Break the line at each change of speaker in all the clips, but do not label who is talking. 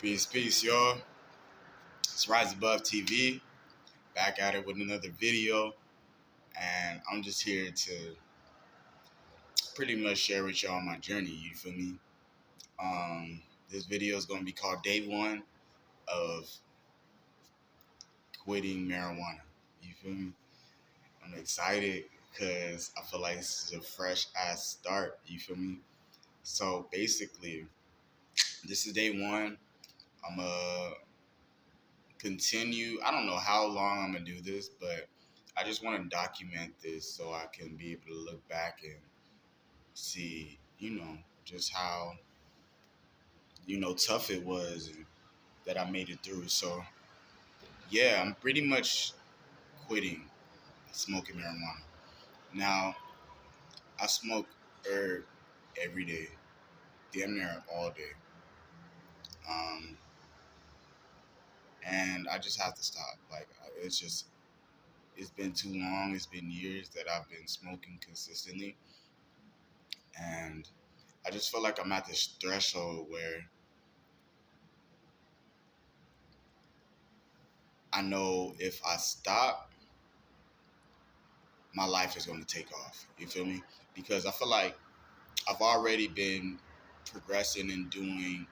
Peace, y'all. It's Rise Above TV, back at it with another video, and I'm just here to pretty much share with y'all my journey. You feel me? This video is gonna be called Day One of Quitting Marijuana. You feel me? I'm excited because I feel like this is a fresh ass start. You feel me? So basically, this is day one. I'm continue. I don't know how long I'm gonna do this, but I just want to document this so I can be able to look back and see, just how tough it was and that I made it through. So yeah, I'm pretty much quitting smoking marijuana. Now I smoke herb every day, damn near all day, um, and I just have to stop. Like it's been too long. It's been years that I've been smoking consistently, and I just feel like I'm at this threshold where I know if I stop, my life is going to take off. You feel me? Because I feel like I've already been progressing and doing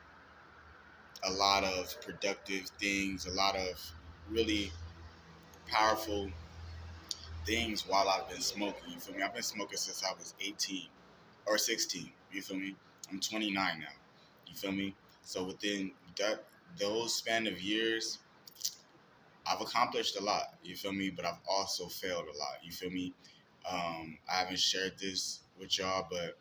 a lot of productive things, a lot of really powerful things while I've been smoking. You feel me? I've been smoking since I was 18 or 16. You feel me? I'm 29 now. You feel me? So within those span of years, I've accomplished a lot, you feel me? But I've also failed a lot, you feel me? I haven't shared this with y'all, but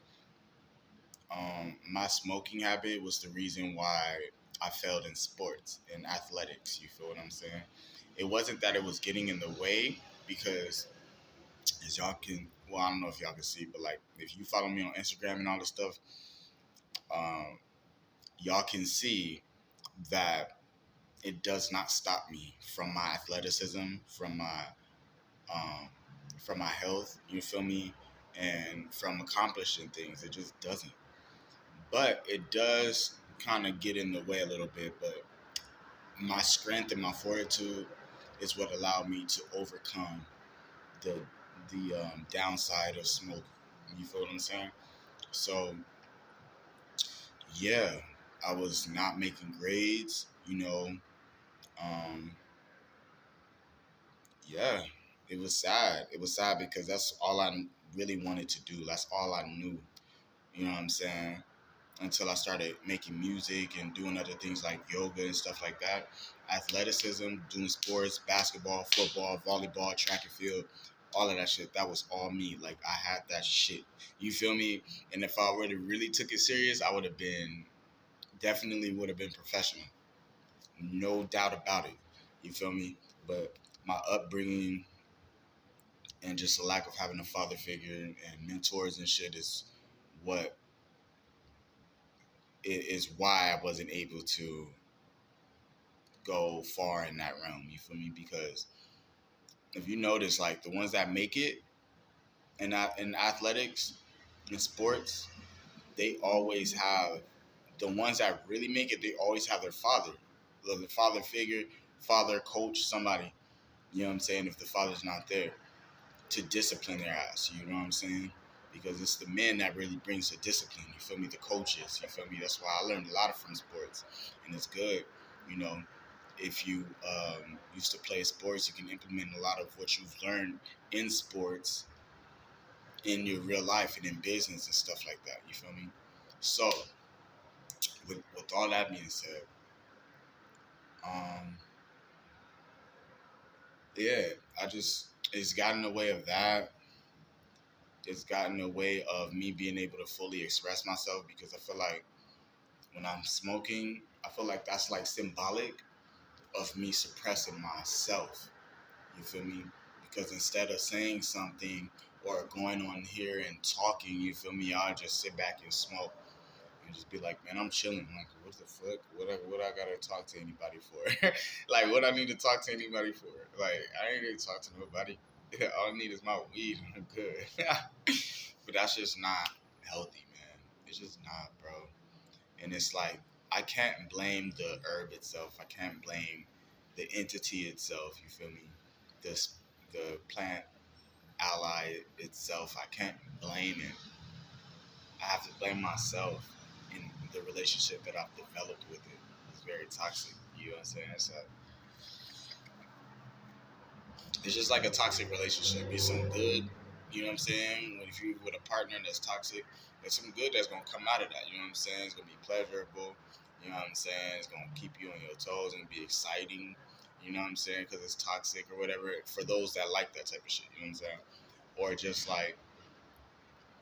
my smoking habit was the reason why I failed in sports and athletics. You feel what I'm saying? It wasn't that it was getting in the way because, as y'all can, well, I don't know if y'all can see, but like if you follow me on Instagram and all this stuff, um, y'all can see that it does not stop me from my athleticism, um, from my health, you feel me, and from accomplishing things. It just doesn't. But it does kind of get in the way a little bit. But my strength and my fortitude is what allowed me to overcome the downside of smoke. You feel what I'm saying? So yeah, I was not making grades. Um, yeah, it was sad. It was sad because that's all I really wanted to do. That's all I knew. You know what I'm saying? Until I started making music and doing other things like yoga and stuff like that. Athleticism, doing sports, basketball, football, volleyball, track and field, all of that shit. That was all me. Like I had that shit. You feel me? And if I would have really took it serious, I would have been definitely would have been professional. No doubt about it. You feel me? But my upbringing and just a lack of having a father figure and mentors and shit what is why I wasn't able to go far in that realm. You feel me? Because if you notice, like the ones that make it in athletics in sports, they always have the ones that really make it. They always have their father, the father figure, father, coach, somebody. You know what I'm saying? If the father's not there to discipline their ass, you know what I'm saying? Because it's the men that really brings the discipline. You feel me? The coaches. You feel me? That's why I learned a lot from sports, and it's good. You know, if you used to play sports, you can implement a lot of what you've learned in sports in your real life and in business and stuff like that. You feel me? So, with all that being said, um, yeah, it's gotten in the way of that. It's gotten in the way of me being able to fully express myself because I feel like when I'm smoking, I feel like that's like symbolic of me suppressing myself. You feel me? Because instead of saying something or going on here and talking, you feel me? I'll just sit back and smoke and just be like, man, I'm chilling. Like, what the fuck? What I gotta talk to anybody for? Like, what I need to talk to anybody for? Like, I ain't need to talk to nobody. All I need is my weed and I'm good. But that's just not healthy, man. It's just not, bro. And it's like I can't blame the herb itself. I can't blame the entity itself. You feel me? This the plant ally itself. I can't blame it. I have to blame myself in the relationship that I've developed with it. It's very toxic. You know what I'm saying? It's just like a toxic relationship. It's some good, you know what I'm saying? If you with a partner that's toxic, there's some good that's gonna come out of that. You know what I'm saying? It's gonna be pleasurable. You know what I'm saying? It's gonna keep you on your toes and be exciting. You know what I'm saying? Because it's toxic or whatever. For those that like that type of shit, you know what I'm saying? Or just like,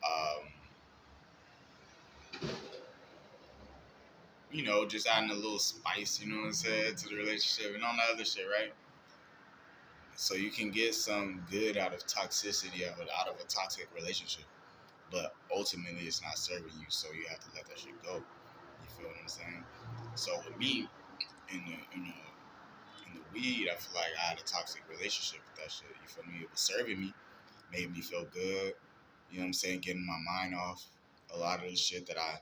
um, just adding a little spice. You know what I'm saying, to the relationship and all that other shit, right? So you can get some good out of toxicity, out of a toxic relationship, but ultimately it's not serving you, so you have to let that shit go. You feel what I'm saying? So with me, in the weed, I feel like I had a toxic relationship with that shit. You feel me? It was serving me, made me feel good. You know what I'm saying? Getting my mind off a lot of the shit that I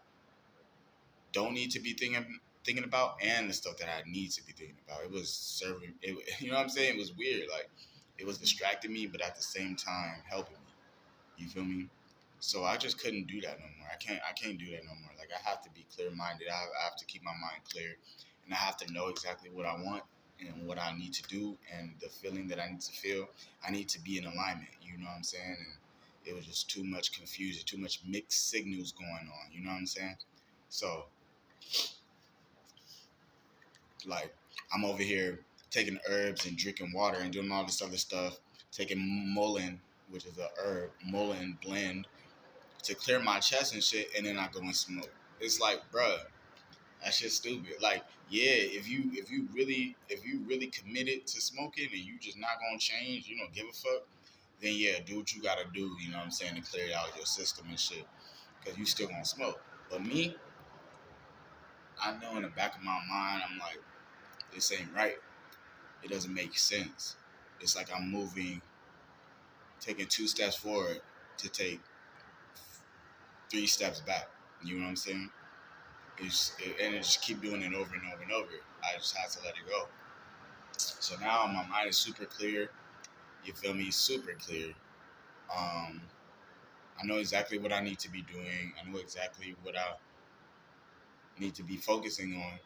don't need to be thinking about, and the stuff that I need to be thinking about. It was serving. It, you know what I'm saying? It was weird. Like it was distracting me, but at the same time helping me. You feel me? So I just couldn't do that no more. I can't do that no more. Like I have to be clear minded. I have to keep my mind clear, and I have to know exactly what I want and what I need to do and the feeling that I need to feel. I need to be in alignment. You know what I'm saying? And it was just too much confusion, too much mixed signals going on. You know what I'm saying? So like I'm over here taking herbs and drinking water and doing all this other stuff, taking mullein, which is a herb, mullein blend to clear my chest and shit, and then I go and smoke. It's like, bruh, that shit's stupid. Like, yeah, if you really committed to smoking and you just not gonna change, you don't give a fuck, then yeah, do what you gotta do. You know what I'm saying, to clear out your system and shit, because you still gonna smoke. But me, I know in the back of my mind, I'm like, this ain't right. It doesn't make sense. It's like I'm moving, taking 2 steps forward to take 3 steps back. You know what I'm saying? And it just keep doing it over and over and over. I just had to let it go. So now my mind is super clear. You feel me? Super clear. Um, I know exactly what I need to be doing. I know exactly what I need to be focusing on,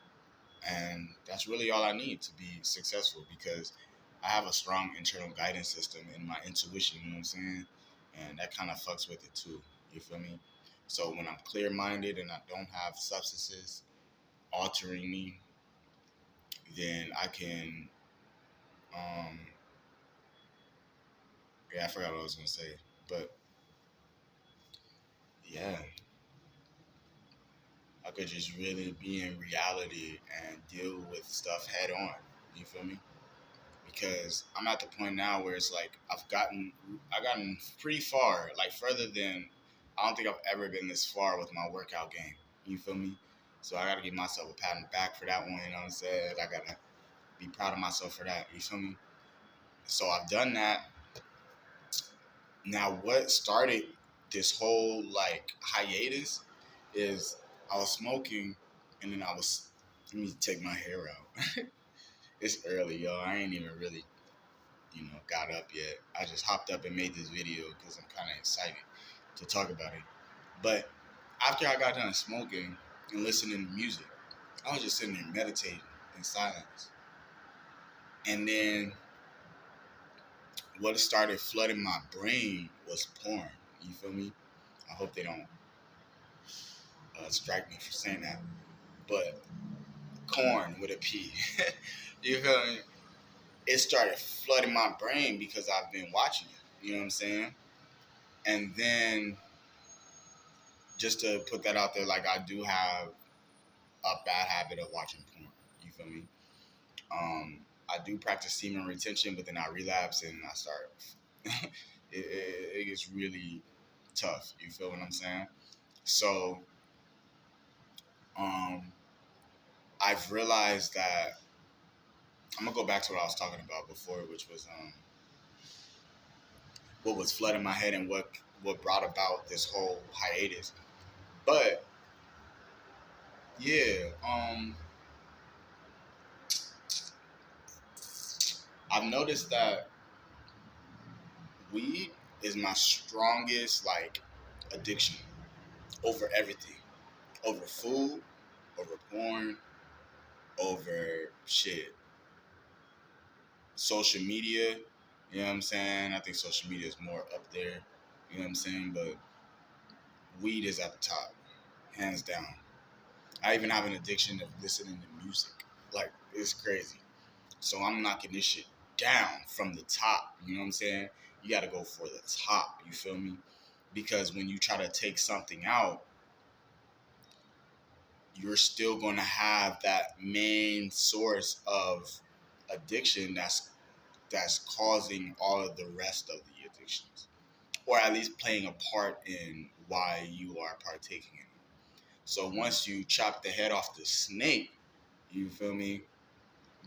and that's really all I need to be successful because I have a strong internal guidance system in my intuition. You know what I'm saying? And that kind of fucks with it too. You feel me? So when I'm clear minded and I don't have substances altering me, then I can um yeah, I forgot what I was gonna say. But yeah, I could just really be in reality and deal with stuff head on. You feel me? Because I'm at the point now where it's like I've gotten pretty far, like further than I don't think I've ever been this far with my workout game. You feel me? So I gotta give myself a pat on the back for that one, you know what I'm saying? I gotta be proud of myself for that. You feel me? So I've done that. Now, what started this whole like hiatus is I was smoking, and then let me take my hair out. It's early, yo. I ain't even really, got up yet. I just hopped up and made this video because I'm kind of excited to talk about it. But after I got done smoking and listening to music, I was just sitting there meditating in silence. And then what started flooding my brain was porn. You feel me? I hope they don't strike me for saying that. But corn with a P. You feel me? It started flooding my brain because I've been watching it. You know what I'm saying? And then just to put that out there, like I do have a bad habit of watching porn. You feel me? I do practice semen retention, but then I relapse and I start. it gets really tough. You feel what I'm saying? So um, I've realized that I'm gonna go back to what I was talking about before, which was what was flooding my head and what brought about this whole hiatus. But Yeah. I've noticed that weed is my strongest like addiction over everything, over food, over porn, over shit, social media. You know what I'm saying? I think social media is more up there. You know what I'm saying? But weed is at the top, hands down. I even have an addiction of listening to music. Like it's crazy. So I'm knocking this shit down from the top. You know what I'm saying? You got to go for the top. You feel me? Because when you try to take something out, you're still going to have that main source of addiction that's causing all of the rest of the addictions, or at least playing a part in why you are partaking in it. So once you chop the head off the snake, you feel me?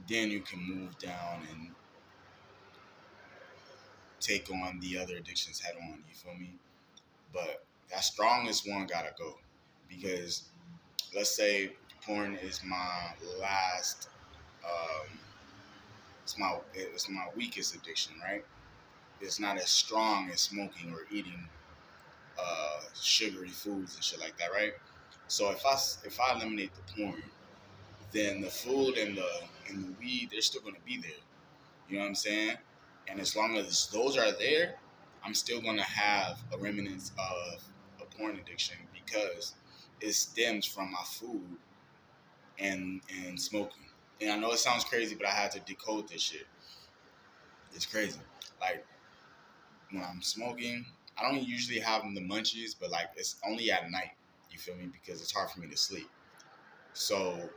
Then you can move down and take on the other addictions head on. You feel me? But that strongest one gotta go, because let's say porn is my last, um, it's my weakest addiction, right? It's not as strong as smoking or eating sugary foods and shit like that, right? So if I eliminate the porn, then the food and the weed, they're still gonna be there. You know what I'm saying? And as long as those are there, I'm still gonna have a remnants of a porn addiction, because it stems from my food and smoking. And I know it sounds crazy, but I had to decode this shit. It's crazy. Like when I'm smoking, I don't usually have the munchies, but like it's only at night. You feel me? Because it's hard for me to sleep. So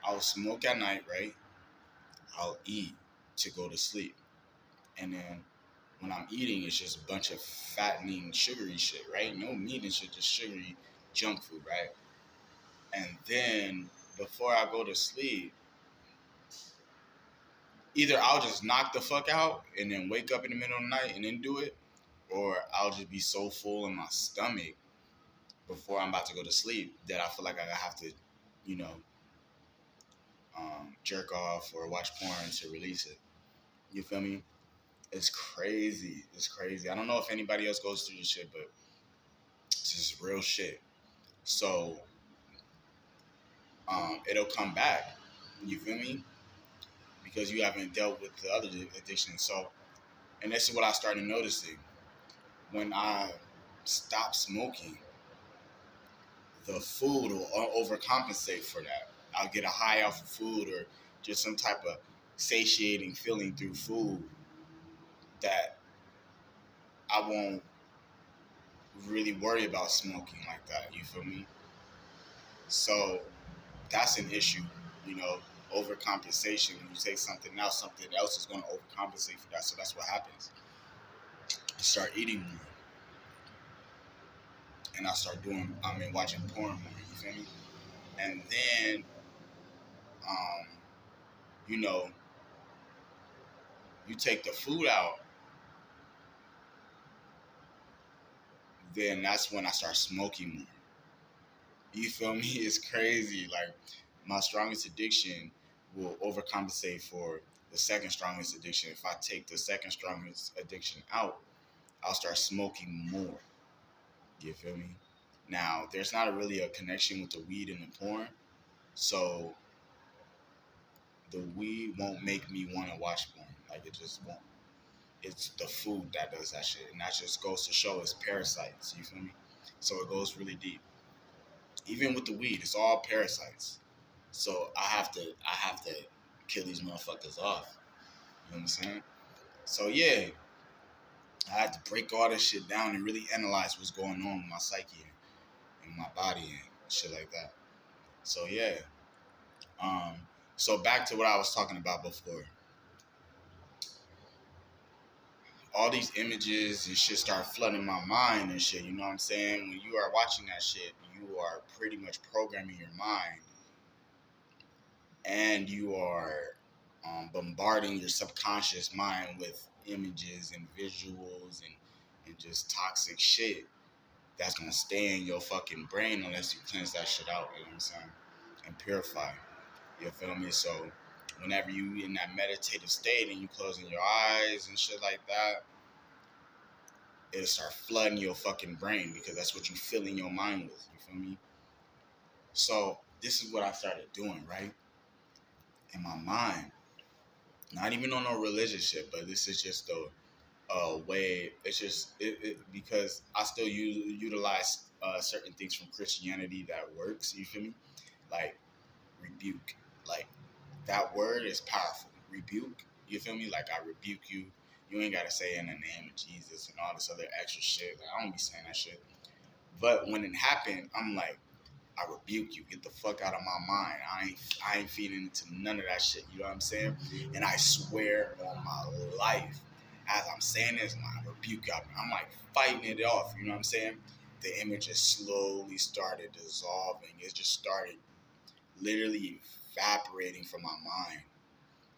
I'll smoke at night, right? I'll eat to go to sleep, and then when I'm eating, it's just a bunch of fattening, sugary shit, right? No meat and shit, just sugary junk food, right? And then before I go to sleep, either I'll just knock the fuck out and then wake up in the middle of the night and then do it, or I'll just be so full in my stomach before I'm about to go to sleep that I feel like I have to, you know, jerk off or watch porn to release it. You feel me? It's crazy. It's crazy. I don't know if anybody else goes through this shit, but it's just real shit. So it'll come back. You feel me? Because you haven't dealt with the other addiction. So, and this is what I started noticing when I stopped smoking. The food will overcompensate for that. I'll get a high off of food, or just some type of satiating feeling through food that I won't really worry about smoking like that. You feel me? So that's an issue, you know, overcompensation. When you take something else is going to overcompensate for that. So that's what happens. I start eating more, and watching porn more. You feel me? And then, um, you know, you take the food out, then that's when I start smoking more. You feel me? It's crazy. Like my strongest addiction will overcompensate for the second strongest addiction. If I take the second strongest addiction out, I'll start smoking more. You feel me? Now, there's not really a connection with the weed and the porn, so the weed won't make me want to watch porn. Like it just won't. It's the food that does that shit, and that just goes to show it's parasites. You feel me? So it goes really deep. Even with the weed, it's all parasites. So I have to kill these motherfuckers off. You know what I'm saying? So yeah, I had to break all this shit down and really analyze what's going on with my psyche and my body and shit like that. So yeah. Um, so back to what I was talking about before. All these images and shit start flooding my mind and shit. You know what I'm saying? When you are watching that shit, you are pretty much programming your mind, and you are bombarding your subconscious mind with images and visuals and just toxic shit. that's gonna stay in your fucking brain unless you cleanse that shit out. You know what I'm saying? And purify. You feel me? So whenever you in that meditative state and you closing your eyes and shit like that, it'll start flooding your fucking brain because that's what you fill in your mind with. You feel me? So this is what I started doing, right? In my mind. Not even on no religious shit, but this is just a way. It's just because I still utilize certain things from Christianity that works. You feel me? Like rebuke. Like that word is powerful. Rebuke. You feel me? Like I rebuke you. You ain't gotta say in the name of Jesus and all this other extra shit. Like, I don't be saying that shit. But when it happened, I'm like, I rebuke you. Get the fuck out of my mind. I ain't feeding into none of that shit. You know what I'm saying? And I swear on my life, as I'm saying this, I rebuke you. I'm like fighting it off. You know what I'm saying? The image just slowly started dissolving. It just started literally evaporating from my mind.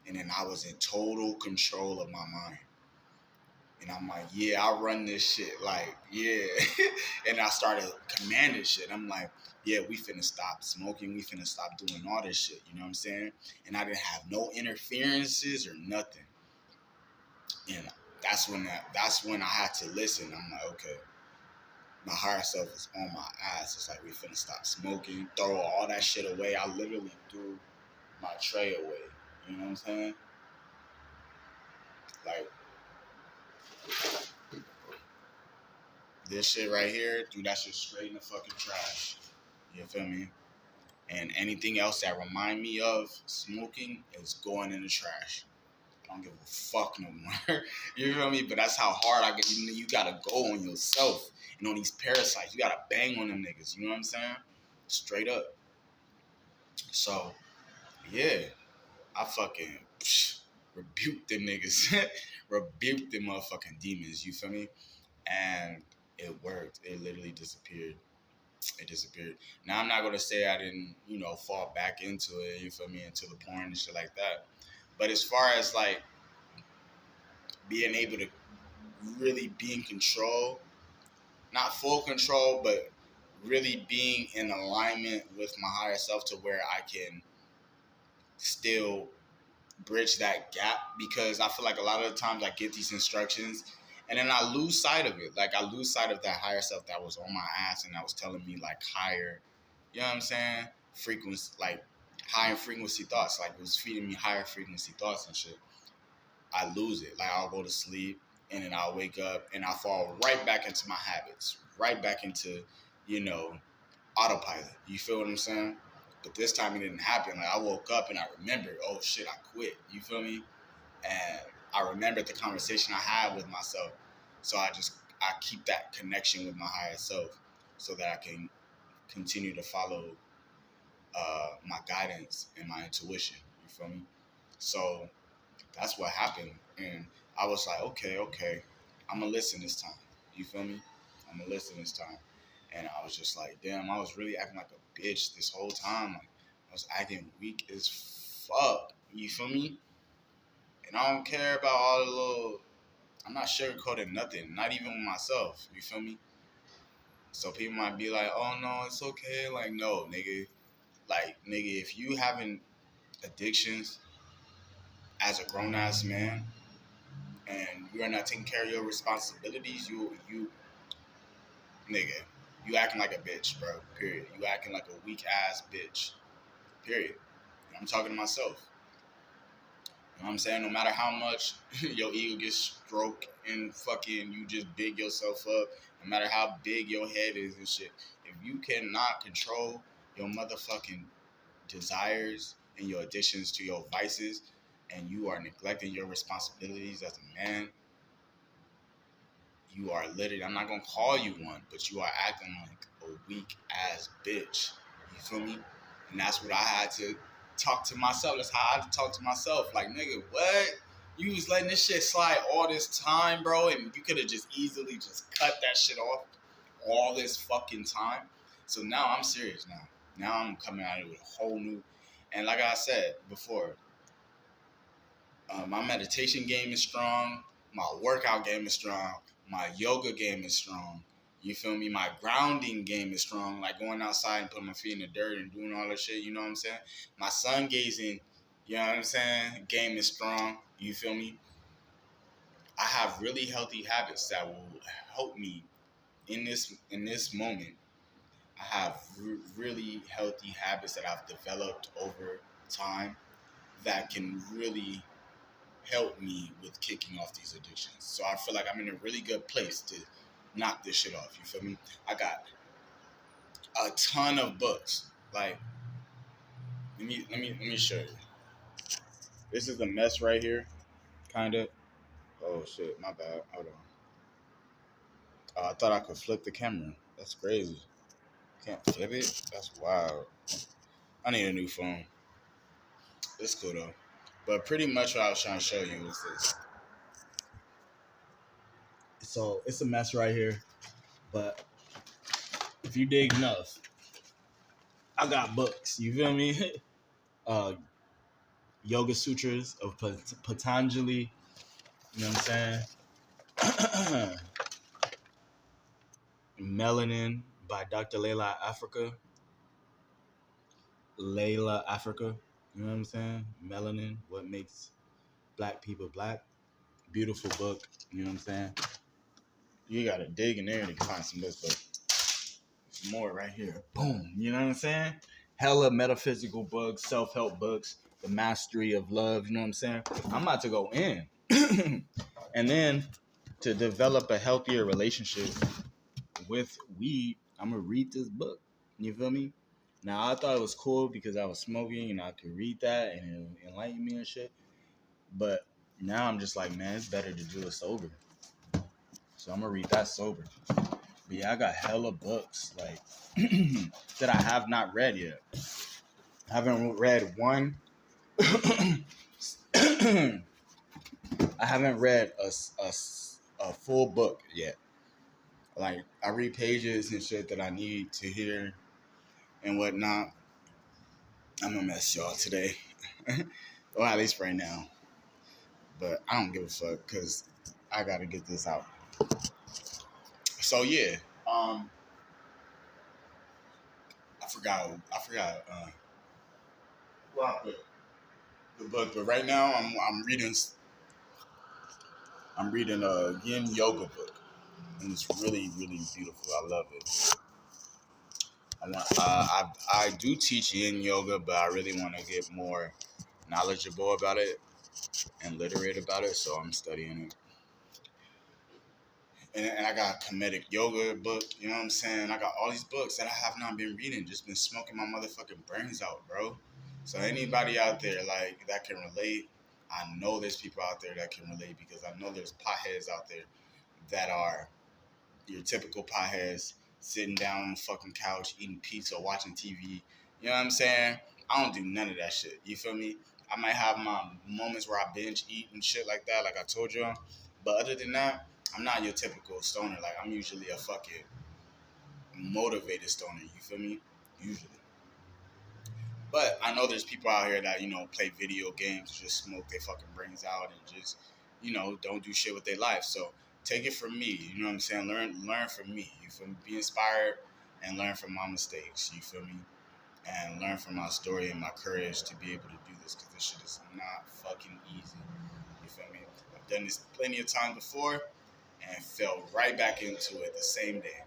And then I was in total control of my mind. And I'm like, yeah, I run this shit. Like, yeah. And I started commanding shit. I'm like, yeah, we finna stop smoking. We finna stop doing all this shit. You know what I'm saying? And I didn't have no interferences or nothing. And that's when I had to listen. I'm like, okay, my higher self is on my ass. It's like we finna stop smoking, throw all that shit away. I literally threw my tray away. You know what I'm saying? Like this shit right here, dude, that shit straight in the fucking trash. You feel me? And anything else that remind me of smoking is going in the trash. I don't give a fuck no more. You feel me? But that's how hard I get. You gotta go on yourself and on these parasites. You gotta bang on them niggas. You know what I'm saying? Straight up. So, yeah, I fucking rebuked them niggas. Rebuked them motherfucking demons. You feel me? And it worked. It literally disappeared. It disappeared. Now I'm not gonna say I didn't, fall back into it. You feel me? Into the porn and shit like that. But as far as like being able to really be in control, not full control, but really being in alignment with my higher self to where I can still bridge that gap, because I feel like a lot of the times I get these instructions and then I lose sight of it. Like I lose sight of that higher self that was on my ass and that was telling me like higher, you know what I'm saying? Frequency, like higher frequency thoughts. Like it was feeding me higher frequency thoughts and shit. I lose it. Like I'll go to sleep and then I'll wake up and I'll fall right back into my habits, right back into, you know, autopilot. You feel what I'm saying? But this time it didn't happen. Like I woke up and I remembered, oh shit, I quit. You feel me? And I remembered the conversation I had with myself. So I keep that connection with my higher self so that I can continue to follow my guidance and my intuition. You feel me? So that's what happened. And I was like, okay, I'm gonna listen this time. You feel me? I'm gonna listen this time. And I was just like, damn, I was really acting like a bitch this whole time. Like I was acting weak as fuck. You feel me? And I don't care about all the little. I'm not sugarcoating nothing, not even with myself. You feel me? So people might be like, "Oh no, it's okay." Like, no, nigga. Like, nigga, if you having addictions as a grown ass man and you are not taking care of your responsibilities, you, nigga, you acting like a bitch, bro. Period. You acting like a weak ass bitch. Period. And I'm talking to myself. You know what I'm saying? No matter how much your ego gets stroked and fucking you just big yourself up, no matter how big your head is and shit, if you cannot control your motherfucking desires and your additions to your vices and you are neglecting your responsibilities as a man, you are literally, I'm not gonna call you one, but you are acting like a weak ass bitch. You feel me? And that's what I had to talk to myself. That's how I had to talk to myself. Like, nigga, what? You was letting this shit slide all this time, bro, and you could have just easily just cut that shit off all this fucking time. So now I'm serious now. Now I'm coming at it with a whole new, and like I said before, my meditation game is strong. My workout game is strong. My yoga game is strong. You feel me? My grounding game is strong. Like going outside and putting my feet in the dirt and doing all that shit. You know what I'm saying? My sun gazing, you know what I'm saying? Game is strong. You feel me? I have really healthy habits that will help me in this moment. I have really healthy habits that I've developed over time that can really help me with kicking off these addictions. So I feel like I'm in a really good place to knock this shit off. You feel me? I got a ton of books. Like, let me show you. This is a mess right here, kind of. Oh shit, my bad. Hold on. I thought I could flip the camera. That's crazy. Can't flip it. That's wild. I need a new phone. It's cool though. But pretty much what I was trying to show you is this. So it's a mess right here, but if you dig enough, I got books. You feel me? uh, Yoga Sutras of Patanjali. You know what I'm saying? Melanin by Dr. Layla Africa. You know what I'm saying? Melanin, what makes black people black. Beautiful book. You know what I'm saying? You gotta dig in there to find some of this book. There's more right here. Boom. You know what I'm saying? Hella metaphysical books, self-help books, the mastery of love. You know what I'm saying? I'm about to go in. And then to develop a healthier relationship with weed, I'm gonna read this book. You feel me? Now I thought it was cool because I was smoking and I could read that and it enlighten me and shit. But now I'm just like, man, it's better to do it sober. So I'm gonna read that sober. But yeah, I got hella books like that I have not read yet. I haven't read one. I haven't read a full book yet. Like I read pages and shit that I need to hear and whatnot. I'm gonna mess y'all today, or at least right now. But I don't give a fuck because I gotta get this out. So yeah, I forgot. Where I put the book, but right now I'm reading a Yin Yoga book, and it's really really beautiful. I love it. I do teach Yin Yoga, but I really want to get more knowledgeable about it and literate about it, so I'm studying it. And I got a comedic yoga book, you know what I'm saying? I got all these books that I have not been reading, just been smoking my motherfucking brains out, bro. So anybody out there like that can relate, I know there's people out there that can relate because I know there's potheads out there that are your typical potheads sitting down on the fucking couch eating pizza, watching TV. You know what I'm saying? I don't do none of that shit. You feel me? I might have my moments where I binge eat and shit like that, like I told you. But other than that, I'm not your typical stoner. Like I'm usually a fucking motivated stoner. You feel me? Usually. But I know there's people out here that play video games, just smoke their fucking brains out, and just don't do shit with their life. So take it from me. You know what I'm saying? Learn from me. You feel me? Be inspired and learn from my mistakes. You feel me? And learn from my story and my courage to be able to do this because this shit is not fucking easy. You feel me? I've done this plenty of times before and fell right back into it the same day.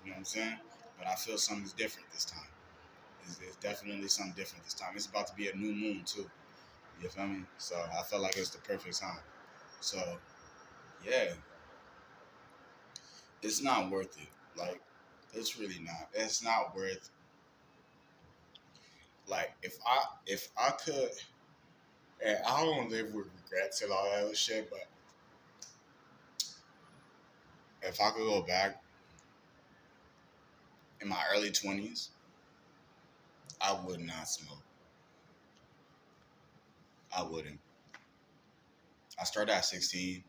You know what I'm saying? But I feel something's different this time. It's definitely something different this time. It's about to be a new moon too. You feel me? So I felt like it's the perfect time. So yeah, it's not worth it. Like it's really not. It's not worth. Like if I could, and I don't live with regrets and all that other shit, but if I could go back in my early 20s, I would not smoke. I wouldn't. I started at 16,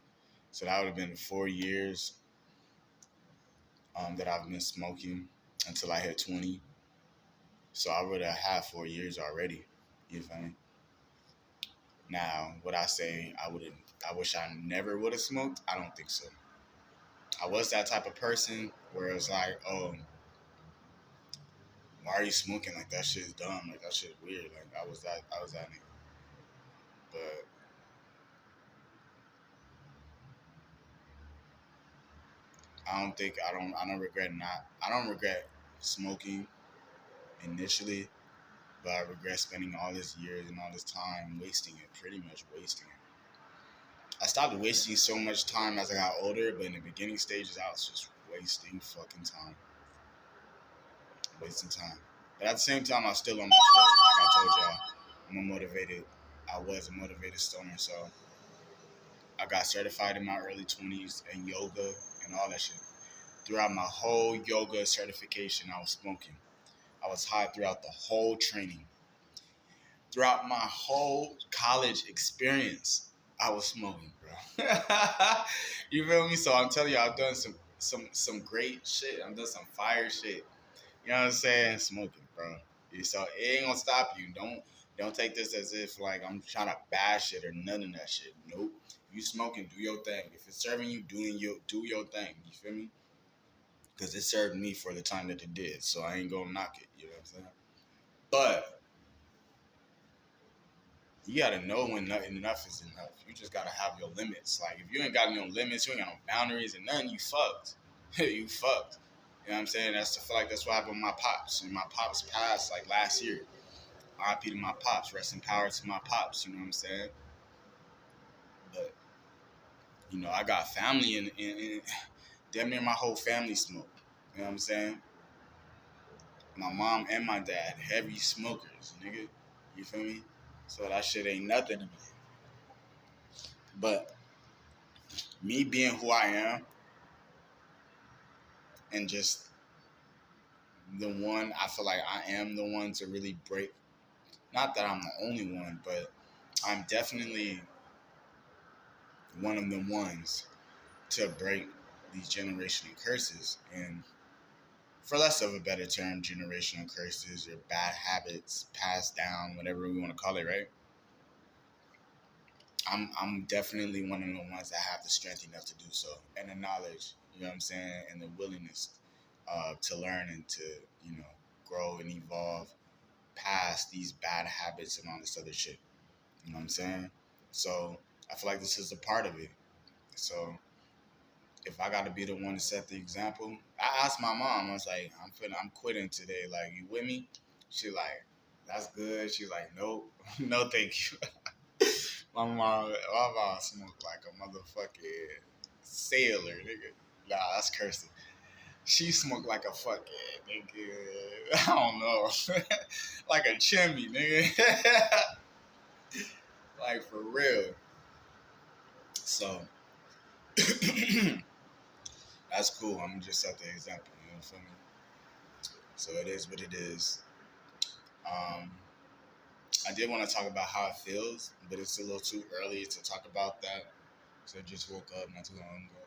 so that would have been 4 years that I've been smoking until I hit 20. So I would have had 4 years already. You feel me? Now, would I say I wouldn't? I wish I never would have smoked. I don't think so. I was that type of person where it was like, oh, why are you smoking? Like that shit is dumb. Like that shit is weird. Like I was that nigga. But I don't regret I don't regret smoking initially, but I regret spending all this years and all this time wasting it, pretty much wasting it. I stopped wasting so much time as I got older, but in the beginning stages, I was just wasting fucking time, wasting time. But at the same time, I was still on my shit. Like I told y'all, I'm a motivated. I was a motivated stoner, so I got certified in my early 20s in yoga and all that shit. Throughout my whole yoga certification, I was smoking. I was high throughout the whole training. Throughout my whole college experience, I was smoking, bro. You feel me? So I'm telling you, I've done some great shit. I've done some fire shit. You know what I'm saying? Smoking, bro. So it ain't gonna stop you. Don't take this as if like I'm trying to bash it or none of that shit. Nope. You smoking, do your thing. If it's serving you, do your thing. You feel me? Because it served me for the time that it did. So I ain't gonna knock it. You know what I'm saying? But you gotta know when enough is enough. You just gotta have your limits. Like if you ain't got no limits, you ain't got no boundaries and nothing, you fucked. You fucked. You know what I'm saying? I feel like that's what happened with my pops. And my pops passed like last year. RIP to my pops. Rest in power to my pops. You know what I'm saying? But I got family and damn near my whole family smoke. You know what I'm saying? My mom and my dad, heavy smokers, nigga. You feel me? So that shit ain't nothing to me. But me being who I am and just the one, I feel like I am the one to really break. Not that I'm the only one, but I'm definitely one of the ones to break these generational curses. And for less of a better term, generational curses or bad habits passed down, whatever we want to call it, right? I'm definitely one of the ones that have the strength enough to do so, and the knowledge, you know what I'm saying, and the willingness to learn and to grow and evolve past these bad habits and all this other shit. You know what I'm saying? So I feel like this is a part of it. So if I got to be the one to set the example, I asked my mom. I was like, I'm quitting today. Like, you with me? She like, that's good. She like, nope, no, thank you. My mom smoked like a motherfucking sailor, nigga. Nah, that's cursing. She smoked like a fucking nigga. I don't know, like a chimney, nigga. Like for real. So that's cool. I'm just set the example. You know what I mean? So it is what it is. Um, I did want to talk about how it feels, but it's a little too early to talk about that. So I just woke up not too long ago.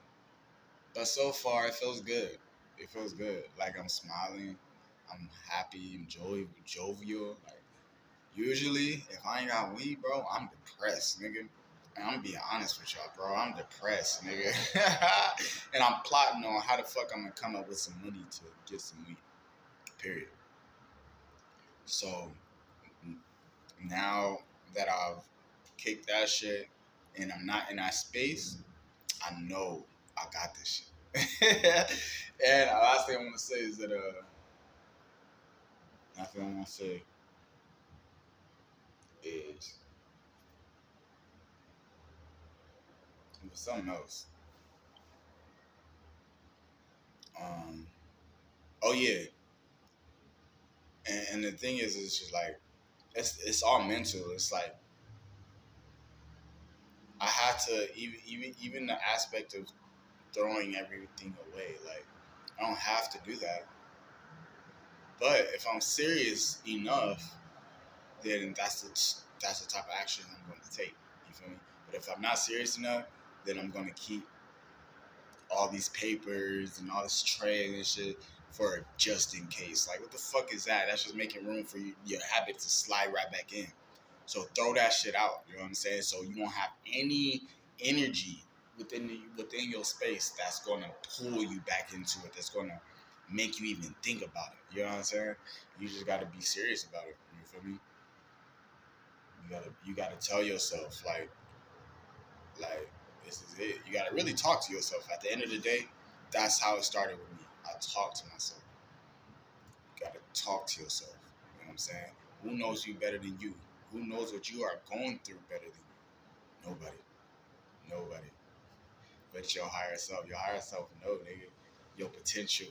But so far, it feels good. It feels good. Like I'm smiling. I'm happy. I'm jovial. Like usually, if I ain't got weed, bro, I'm depressed, nigga. And I'm gonna be honest with y'all, bro. I'm depressed, nigga. And I'm plotting on how the fuck I'm gonna come up with some money to get some weed. Period. So now that I've kicked that shit and I'm not in that space, I know I got this shit. And the last thing I want to say is that last thing I want to say is it was something else. Um, oh yeah, and the thing is, it's just like it's all mental. It's like I had to even the aspect of throwing everything away. Like I don't have to do that. But if I'm serious enough, then that's the type of action I'm going to take. You feel me? But if I'm not serious enough, then I'm going to keep all these papers and all this tray and shit for just in case. Like, what the fuck is that? That's just making room for your habit to slide right back in. So throw that shit out. You know what I'm saying? So you don't have any energy within your space that's gonna pull you back into it. That's gonna make you even think about it. You know what I'm saying? You just gotta be serious about it. You feel me? You gotta tell yourself like this is it. You gotta really talk to yourself. At the end of the day, that's how it started with me. I talk to myself. You gotta talk to yourself. You know what I'm saying? Who knows you better than you? Who knows what you are going through better than you? Nobody. Nobody. But your higher self. Your higher self know, nigga, your potential.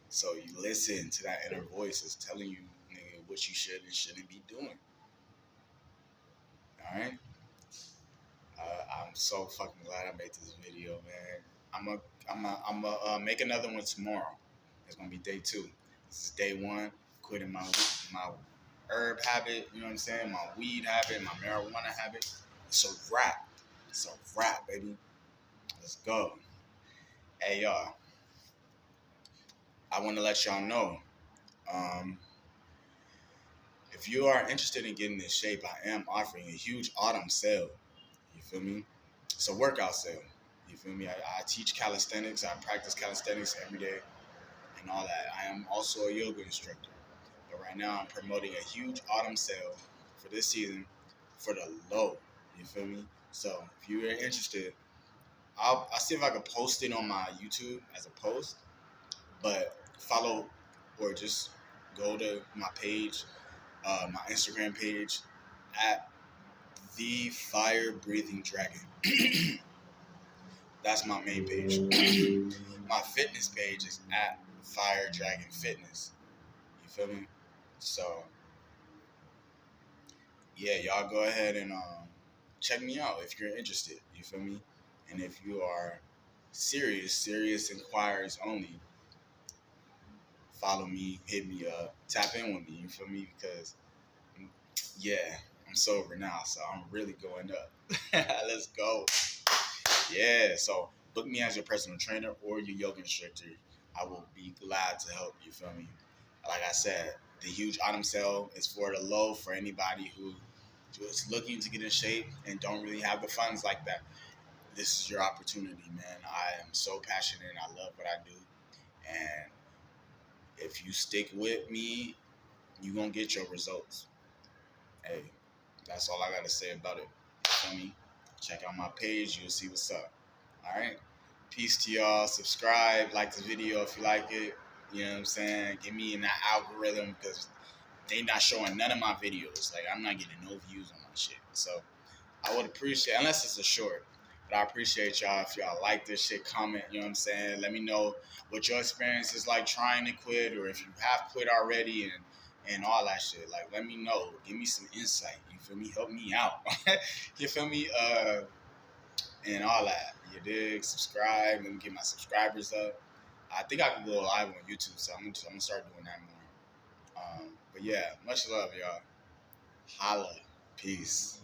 So you listen to that inner voice that's telling you, nigga, what you should and shouldn't be doing. All right. I'm so fucking glad I made this video, man. I'm gonna make another one tomorrow. It's gonna be day 2. This is day 1. Quitting my herb habit. You know what I'm saying? My weed habit, my marijuana habit. It's a wrap. It's a wrap, baby. Let's go. Hey y'all. I want to let y'all know. Um, if you are interested in getting in shape, I am offering a huge autumn sale. You feel me? It's a workout sale. You feel me? I teach calisthenics. I practice calisthenics every day and all that. I am also a yoga instructor. But right now, I'm promoting a huge autumn sale for this season for the low. You feel me? So if you are interested, I'll see if I can post it on my YouTube as a post. But follow or just go to my page, my Instagram page at the Fire Breathing Dragon. That's my main page. My fitness page is at Fire Dragon Fitness. You feel me? So yeah, y'all go ahead and check me out if you're interested. You feel me? And if you are serious inquiries only, follow me, hit me up, tap in with me. You feel me? Because yeah, I'm sober now, so I'm really going up. Let's go. Yeah, so book me as your personal trainer or your yoga instructor. I will be glad to help you. Feel me? Like I said, the huge autumn sale is for the low for anybody who is looking to get in shape and don't really have the funds like that. This is your opportunity, man. I am so passionate and I love what I do. And if you stick with me, you're going to get your results. Hey, that's all I got to say about it. You feel me? Check out my page. You'll see what's up. All right. Peace to y'all. Subscribe, like the video if you like it. You know what I'm saying? Get me in that algorithm because they not showing none of my videos. Like I'm not getting no views on my shit. So I would appreciate, unless it's a short, but I appreciate y'all if y'all like this shit. Comment. You know what I'm saying? Let me know what your experience is like trying to quit, or if you have quit already and all that shit. Like let me know. Give me some insight. You feel me? Help me out. You feel me? And all that. You dig? Subscribe. Let me get my subscribers up. I think I can go live on YouTube, so I'm gonna start doing that more. But yeah, much love, y'all. Holla. Peace.